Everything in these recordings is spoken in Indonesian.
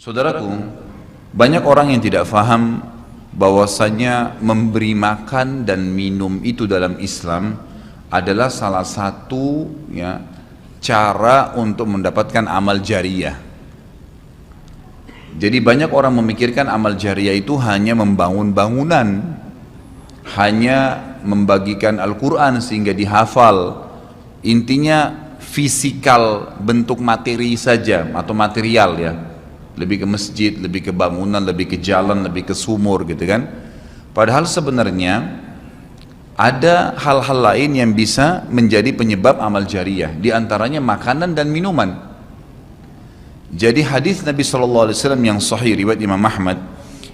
Saudaraku, banyak orang yang tidak faham bahwasanya memberi makan dan minum itu dalam Islam adalah salah satu cara untuk mendapatkan amal jariyah. Jadi banyak orang memikirkan amal jariyah itu hanya membangun bangunan, hanya membagikan Al-Quran sehingga dihafal. Intinya fisikal, bentuk materi saja atau material ya. Lebih ke masjid, lebih ke bangunan, lebih ke jalan, lebih ke sumur gitu kan. Padahal sebenarnya ada hal-hal lain yang bisa menjadi penyebab amal jariyah, di antaranya makanan dan minuman. Jadi hadis Nabi SAW yang sahih riwayat Imam Ahmad,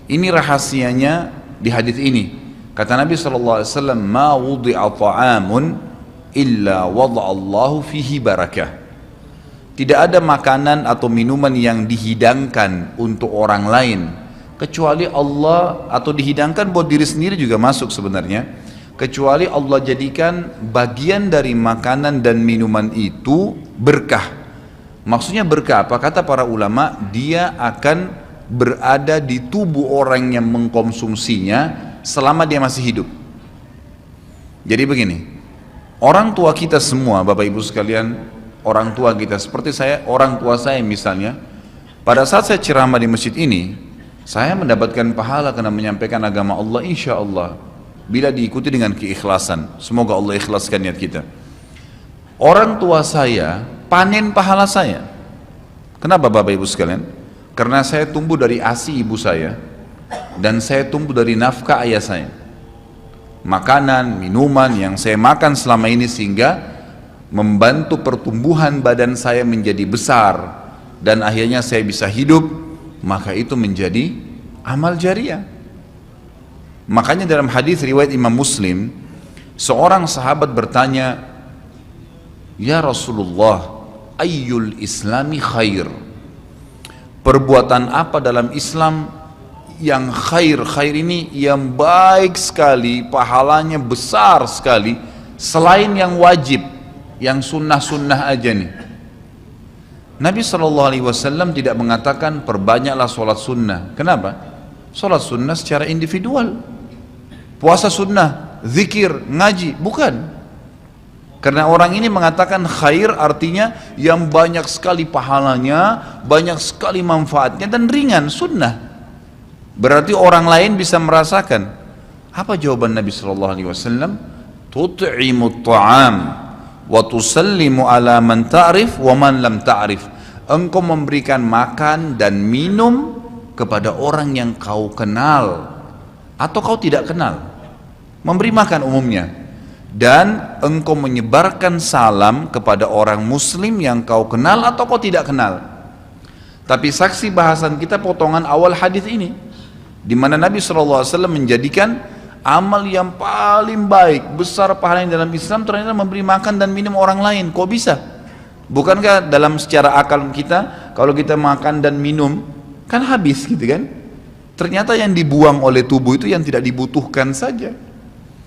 ini rahasianya di hadis ini. Kata Nabi SAW, ma wudi'a ta'amun illa wada'allahu fihi barakah. Tidak ada makanan atau minuman yang dihidangkan untuk orang lain kecuali Allah, atau dihidangkan buat diri sendiri juga masuk sebenarnya, kecuali Allah jadikan bagian dari makanan dan minuman itu berkah. Maksudnya berkah apa? Kata para ulama, dia akan berada di tubuh orang yang mengkonsumsinya selama dia masih hidup. Jadi begini, orang tua kita semua, Bapak Ibu sekalian, orang tua kita seperti saya, orang tua saya misalnya, pada saat saya ceramah di masjid ini, saya mendapatkan pahala karena menyampaikan agama Allah, insya Allah, bila diikuti dengan keikhlasan. Semoga Allah ikhlaskan niat kita. Orang tua saya panen pahala saya. Kenapa Bapak Ibu sekalian? Karena saya tumbuh dari ASI ibu saya, dan saya tumbuh dari nafkah ayah saya. Makanan, minuman yang saya makan selama ini sehingga membantu pertumbuhan badan saya menjadi besar dan akhirnya saya bisa hidup, maka itu menjadi amal jariyah. Makanya dalam hadis riwayat Imam Muslim, seorang sahabat bertanya, ya Rasulullah, ayyul islami khair? Perbuatan apa dalam Islam yang khair? Khair ini yang baik sekali, pahalanya besar sekali, selain yang wajib, yang sunnah-sunnah aja nih. Nabi SAW tidak mengatakan perbanyaklah sholat sunnah. Kenapa? Sholat sunnah secara individual, puasa sunnah, zikir, ngaji, bukan. Karena orang ini mengatakan khair artinya yang banyak sekali pahalanya, banyak sekali manfaatnya dan ringan, sunnah. Berarti orang lain bisa merasakan. Apa jawaban Nabi SAW? Tut'imut ta'am wa tusallimu ala man ta'rif wa man lam ta'rif. Engkau memberikan makan dan minum kepada orang yang kau kenal atau kau tidak kenal, memberi makan umumnya, dan engkau menyebarkan salam kepada orang muslim yang kau kenal atau kau tidak kenal. Tapi saksi bahasan kita potongan awal hadis ini, di mana Nabi SAW menjadikan amal yang paling baik, besar pahalanya dalam Islam ternyata memberi makan dan minum orang lain. Kok bisa? Bukankah dalam secara akal kita, kalau kita makan dan minum kan habis gitu kan? Ternyata yang dibuang oleh tubuh itu yang tidak dibutuhkan saja.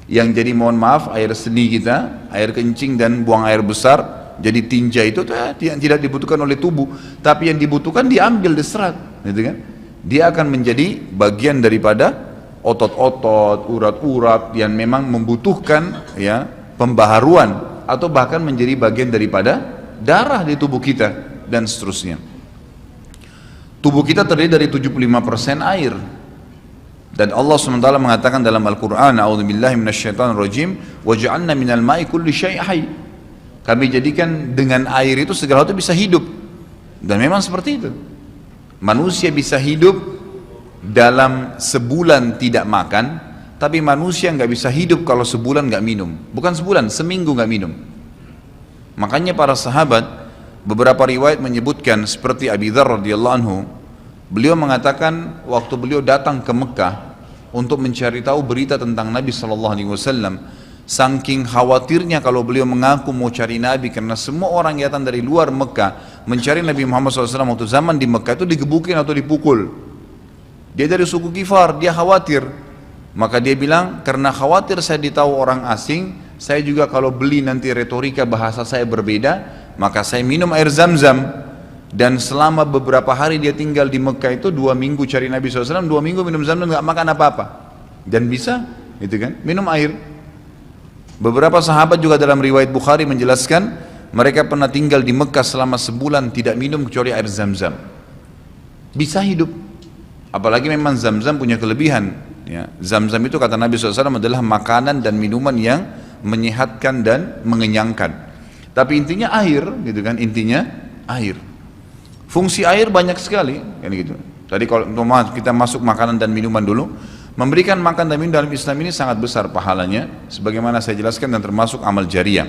Yang jadi, mohon maaf, air seni kita, air kencing dan buang air besar jadi tinja, itu yang tidak dibutuhkan oleh tubuh, tapi yang dibutuhkan diambil, diserat gitu kan? Dia akan menjadi bagian daripada otot-otot, urat-urat yang memang membutuhkan pembaharuan, atau bahkan menjadi bagian daripada darah di tubuh kita dan seterusnya. Tubuh kita terdiri dari 75% air, dan Allah SWT mengatakan dalam Al-Quran, a'udzubillahi minasyaitonirrajim, waja'alna minal ma'i kulli syai' hayy. Kami jadikan dengan air itu segala sesuatu bisa hidup, dan memang seperti itu. Manusia bisa hidup dalam sebulan tidak makan, tapi manusia nggak bisa hidup kalau sebulan nggak minum. Bukan sebulan, seminggu nggak minum. Makanya para sahabat, beberapa riwayat menyebutkan seperti Abi Dzar radhiyallahu anhu, beliau mengatakan waktu beliau datang ke Mekah untuk mencari tahu berita tentang Nabi SAW, saking khawatirnya kalau beliau mengaku mau cari Nabi, karena semua orang yang datang dari luar Mekah mencari Nabi Muhammad SAW waktu zaman di Mekah itu digebukin atau dipukul. Dia dari suku Ghifar, dia khawatir. Maka dia bilang, karena khawatir saya ditahu orang asing, saya juga kalau beli nanti retorika bahasa saya berbeda, maka saya minum air Zam-Zam. dan selama beberapa hari dia tinggal di Mekah itu 2 minggu cari Nabi SAW, 2 minggu minum Zamzam nggak makan apa-apa dan bisa gitu kan minum air. Beberapa sahabat juga dalam riwayat Bukhari menjelaskan mereka pernah tinggal di Mekah selama sebulan tidak minum kecuali air Zamzam, bisa hidup. Apalagi memang Zamzam punya kelebihan ya. Zamzam itu kata Nabi SAW adalah makanan dan minuman yang menyehatkan dan mengenyangkan. Tapi intinya air gitu kan, intinya air. Fungsi air banyak sekali kan gitu. Tadi kalau kita masuk makanan dan minuman dulu, memberikan makan dan minum dalam Islam ini sangat besar pahalanya sebagaimana saya jelaskan dan termasuk amal jariah.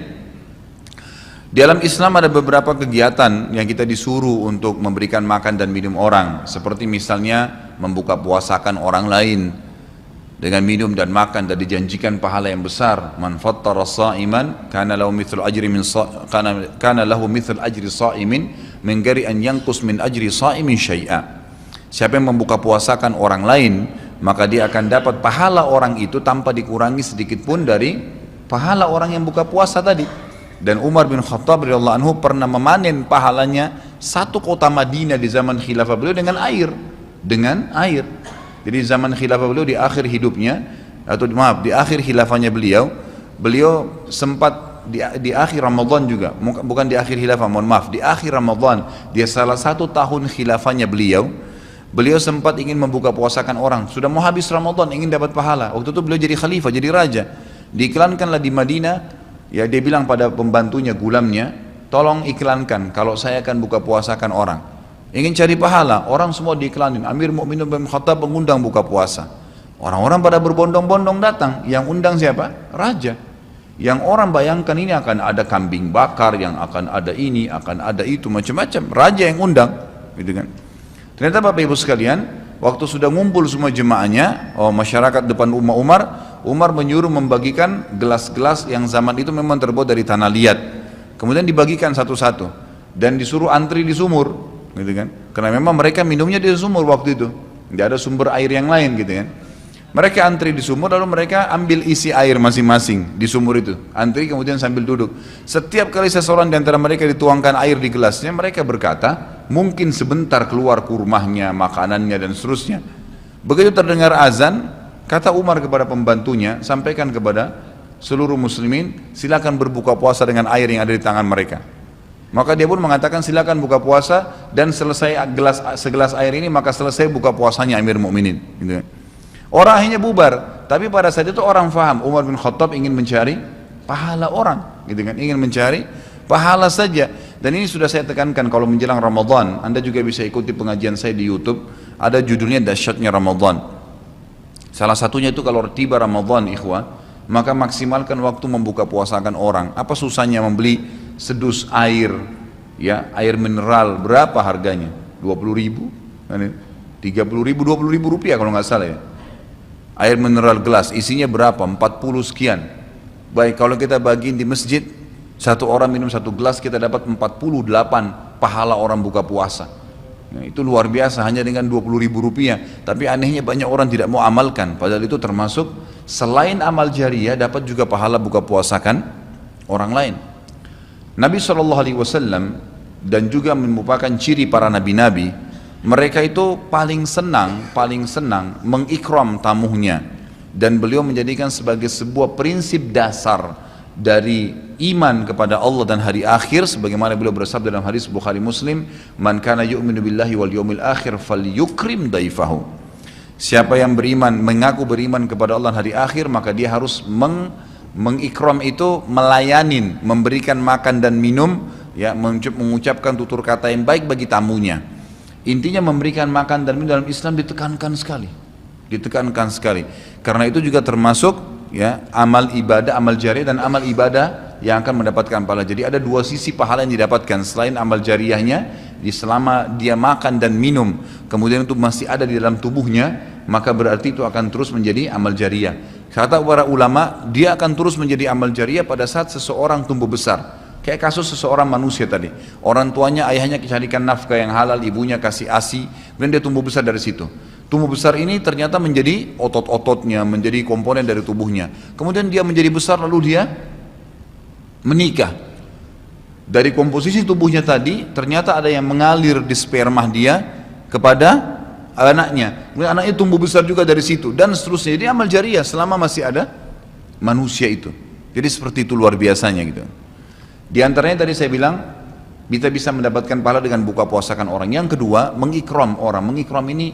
Di dalam Islam ada beberapa kegiatan yang kita disuruh untuk memberikan makan dan minum orang, seperti misalnya membuka puasakan orang lain dengan minum dan makan dan dijanjikan pahala yang besar. Man fattara sha'iman kana lahu mithlu ajri sha'imin min ghairi an yanqus min ajri sha'imin syai'a. Siapa yang membuka puasakan orang lain, maka dia akan dapat pahala orang itu tanpa dikurangi sedikit pun dari pahala orang yang buka puasa tadi. Dan Umar bin Khattab radhiyallahu anhu pernah memanen pahalanya 1 kota Madinah di zaman khilafah beliau dengan air. Jadi zaman khilafah beliau di akhir hidupnya, atau maaf di akhir khilafahnya beliau sempat di akhir Ramadan juga, bukan di akhir khilafah, mohon maaf, di akhir Ramadan, dia salah 1 tahun khilafahnya beliau sempat ingin membuka puasakan orang, sudah mau habis Ramadan, ingin dapat pahala. Waktu itu beliau jadi khalifah, jadi raja, diiklankanlah di Madinah. Ya dia bilang pada pembantunya, gulamnya, tolong iklankan kalau saya akan buka puasakan orang. Ingin cari pahala, orang semua diiklanin. Amir Mu'minin bin Khattab mengundang buka puasa. Orang-orang pada berbondong-bondong datang. Yang undang siapa? Raja. Yang orang bayangkan ini akan ada kambing bakar, yang akan ada ini, akan ada itu, macam-macam. Raja yang undang, gitu kan. Ternyata Bapak Ibu sekalian, waktu sudah ngumpul semua jemaahnya, masyarakat depan rumah Umar menyuruh membagikan gelas-gelas yang zaman itu memang terbuat dari tanah liat. Kemudian dibagikan satu-satu dan disuruh antri di sumur, gitu kan? Karena memang mereka minumnya di sumur waktu itu, tidak ada sumber air yang lain, gitu kan? Mereka antri di sumur, lalu mereka ambil isi air masing-masing di sumur itu, antri kemudian sambil duduk. Setiap kali seseorang di antara mereka dituangkan air di gelasnya, mereka berkata, mungkin sebentar keluar kurmahnya, makanannya dan seterusnya. Begitu terdengar azan, kata Umar kepada pembantunya, sampaikan kepada seluruh muslimin, silakan berbuka puasa dengan air yang ada di tangan mereka. Maka dia pun mengatakan silakan buka puasa, dan selesai segelas air ini maka selesai buka puasanya Amir Mu'minin, gitu. Orang akhirnya bubar, tapi pada saat itu orang faham Umar bin Khattab ingin mencari pahala orang, gitu kan, ingin mencari pahala saja. Dan ini sudah saya tekankan, kalau menjelang Ramadan, Anda juga bisa ikuti pengajian saya di YouTube, ada judulnya Dahsyatnya Ramadan. Salah satunya itu kalau tiba Ramadan, ikhwah, maka maksimalkan waktu membuka puasakan orang. Apa susahnya membeli sedus air, ya, air mineral, berapa harganya? 20.000, 30.000, 20.000 rupiah kalau nggak salah ya. Air mineral gelas, isinya berapa? 40 sekian. Baik, kalau kita bagiin di masjid, satu orang minum 1 gelas, kita dapat 48 pahala orang buka puasa. Nah, itu luar biasa, hanya dengan 20.000 rupiah. Tapi anehnya banyak orang tidak mau amalkan, padahal itu termasuk selain amal jariah, dapat juga pahala buka puasakan orang lain. Nabi SAW dan juga merupakan ciri para nabi-nabi, mereka itu paling senang mengikram tamunya, dan beliau menjadikan sebagai sebuah prinsip dasar dari iman kepada Allah dan hari akhir, sebagaimana beliau bersabda dalam hadis Bukhari Muslim, man kana yu'minu billahi wal yawmil akhir falyukrim daifahu. Siapa yang beriman, mengaku beriman kepada Allah dan hari akhir, maka dia harus mengikram itu, melayanin, memberikan makan dan minum, ya, mengucapkan tutur kata yang baik bagi tamunya. Intinya memberikan makan dan minum dalam Islam ditekankan sekali, karena itu juga termasuk, ya, amal ibadah, amal jariah dan amal ibadah yang akan mendapatkan pahala. Jadi ada 2 sisi pahala yang didapatkan selain amal jariahnya. Selama dia makan dan minum kemudian itu masih ada di dalam tubuhnya, maka berarti itu akan terus menjadi amal jariah. Kata para ulama, dia akan terus menjadi amal jariah pada saat seseorang tumbuh besar. Kayak kasus seseorang manusia tadi, orang tuanya, ayahnya carikan nafkah yang halal, ibunya kasih ASI, kemudian dia tumbuh besar dari situ. Tumbuh besar ini ternyata menjadi otot-ototnya, menjadi komponen dari tubuhnya. Kemudian dia menjadi besar, lalu dia menikah. Dari komposisi tubuhnya tadi, ternyata ada yang mengalir di sperma dia kepada anaknya. Kemudian anaknya tumbuh besar juga dari situ, dan seterusnya. Jadi amal jariah selama masih ada manusia itu. Jadi seperti itu luar biasanya gitu. Di antaranya tadi saya bilang, kita bisa mendapatkan pahala dengan buka puasakan orang. Yang kedua, mengikram orang. Mengikram ini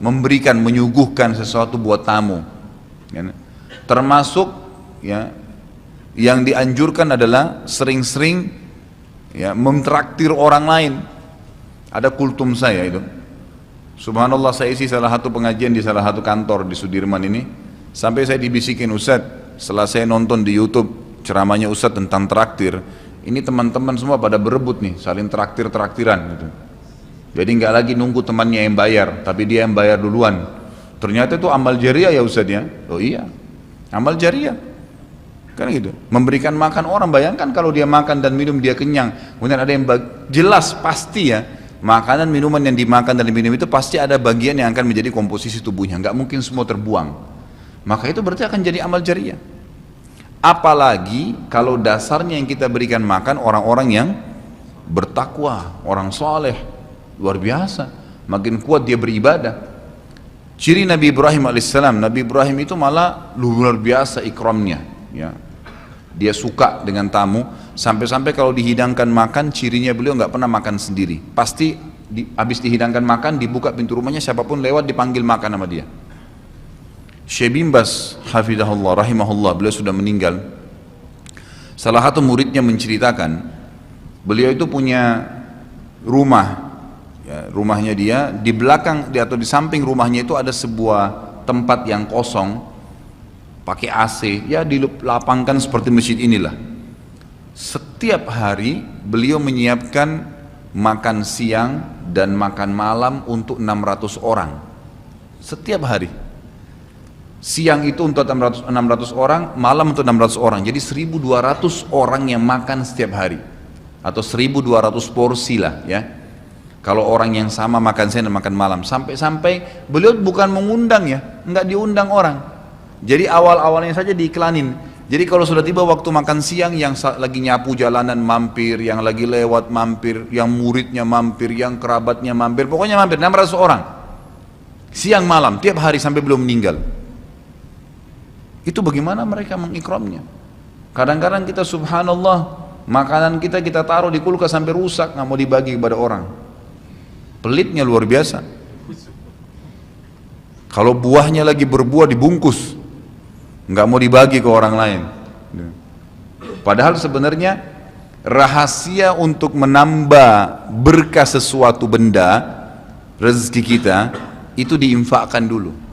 memberikan, menyuguhkan sesuatu buat tamu. Ya. Termasuk ya, yang dianjurkan adalah sering-sering ya, mentraktir orang lain. Ada kultum saya itu. Subhanallah, saya isi salah satu pengajian di salah satu kantor di Sudirman ini. Sampai saya dibisikin, Ustadz, setelah saya nonton di YouTube ceramahnya Ustadz tentang traktir, ini teman-teman semua pada berebut nih, saling traktir-traktiran gitu. Jadi nggak lagi nunggu temannya yang bayar, tapi dia yang bayar duluan. Ternyata itu amal jariah ya Ustadz ya. Oh iya, amal jariah. Kan gitu. Memberikan makan orang, bayangkan kalau dia makan dan minum dia kenyang. Kemudian ada yang jelas pasti ya, makanan minuman yang dimakan dan diminum itu pasti ada bagian yang akan menjadi komposisi tubuhnya. Nggak mungkin semua terbuang. Maka itu berarti akan jadi amal jariah. Apalagi kalau dasarnya yang kita berikan makan orang-orang yang bertakwa, orang soleh, luar biasa, makin kuat dia beribadah. Ciri Nabi Ibrahim alaihissalam, Nabi Ibrahim itu malah luar biasa ikramnya, ya. Dia suka dengan tamu, sampai-sampai kalau dihidangkan makan, cirinya beliau nggak pernah makan sendiri. Pasti habis dihidangkan makan, dibuka pintu rumahnya, siapapun lewat dipanggil makan sama dia. Syekh bin Baz hafizahullah rahimahullah, beliau sudah meninggal. Salah satu muridnya menceritakan, beliau itu punya rumah, ya, rumahnya dia di belakang atau di samping rumahnya itu ada sebuah tempat yang kosong, pakai AC, ya dilapangkan seperti masjid inilah. Setiap hari beliau menyiapkan makan siang dan makan malam untuk 600 orang. Setiap hari. Siang itu untuk 600 orang, malam untuk 600 orang. Jadi 1200 orang yang makan setiap hari. Atau 1200 porsi lah ya. Kalau orang yang sama makan siang dan makan malam. Sampai-sampai beliau bukan mengundang ya, enggak diundang orang. Jadi awal-awalnya saja diiklanin. Jadi kalau sudah tiba waktu makan siang, yang lagi nyapu jalanan mampir, yang lagi lewat mampir, yang muridnya mampir, yang kerabatnya mampir, pokoknya mampir 600 orang. Siang malam, tiap hari sampai belum meninggal. Itu bagaimana mereka mengikramnya. Kadang-kadang kita subhanallah, makanan kita taruh di kulkas sampai rusak, nggak mau dibagi kepada orang. Pelitnya luar biasa. Kalau buahnya lagi berbuah dibungkus, nggak mau dibagi ke orang lain. Padahal sebenarnya rahasia untuk menambah berkah sesuatu benda, rezeki kita, itu diinfakkan dulu.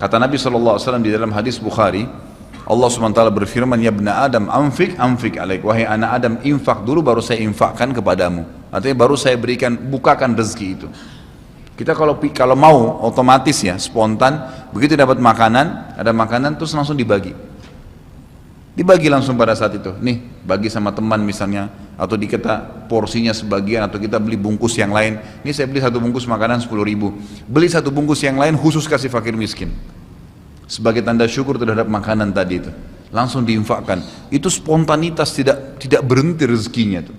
Kata Nabi SAW di dalam hadis Bukhari, Allah SWT berfirman, ya ibna Adam, anfik alaik, wahai anak Adam, infak dulu baru saya infakkan kepadamu. Artinya baru saya berikan, bukakan rezeki itu. Kita kalau mau otomatis ya, spontan, begitu dapat makanan, ada makanan terus langsung dibagi. Dibagi langsung pada saat itu. Nih, bagi sama teman misalnya, atau kita porsinya sebagian, atau kita beli bungkus yang lain. Ini saya beli satu bungkus makanan 10.000. Beli satu bungkus yang lain khusus kasih fakir miskin. Sebagai tanda syukur terhadap makanan tadi itu. Langsung diinfakkan. Itu spontanitas, tidak berhenti rezekinya tuh.